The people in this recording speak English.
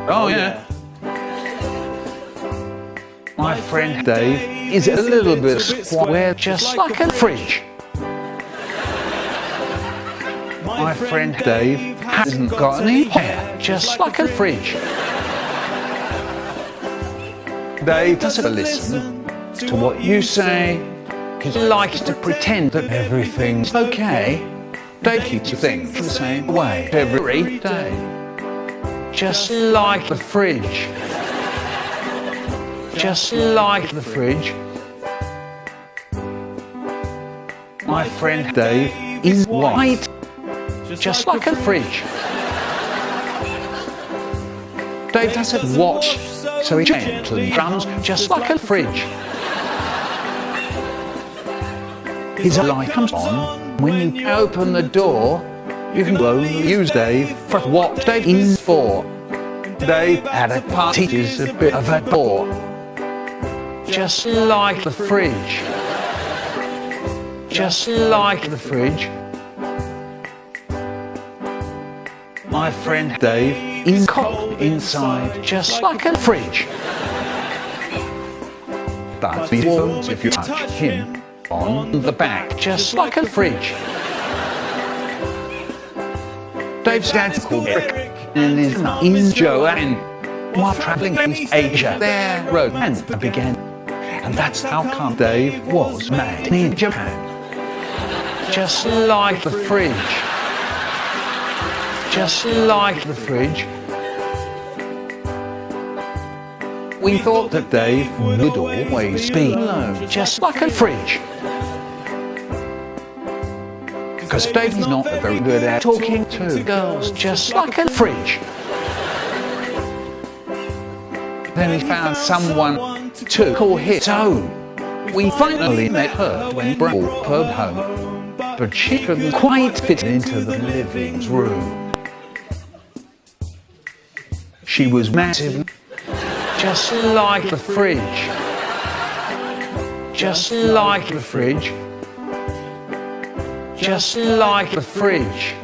Oh yeah. My friend Dave is a little bit square, just like a fridge. My friend Dave hasn't got any hair, just like a fridge. Dave doesn't listen to what you say, because he likes to pretend that everything's okay. Dave keeps things the same way every day, just like the fridge. Just like the fridge. My friend Dave is white, just like a fridge. Dave doesn't watch, so he gently drums just like a fridge. His light comes on when you open the door. You can only use Dave for what Dave is for. Dave at a party is a bit of a bore, just like the fridge. Just like the fridge. My friend Dave is cold inside, just like a fridge. But he won't if you touch him on the back, just like a fridge. Dave's dad's called Rick, and his mum is Joanne. While travelling in Asia, their romance began. And that's how come Dave was made in Japan. Just like the fridge. Just like the fridge. We thought that Dave would always be alone, just like a fridge. Because Dave is not very good at talking to girls, just like a fridge. Then he found someone to call his own. We finally met her when he brought her home, but she couldn't quite fit into the living room. She was massive, just like the fridge. Just like the fridge. Just like the fridge.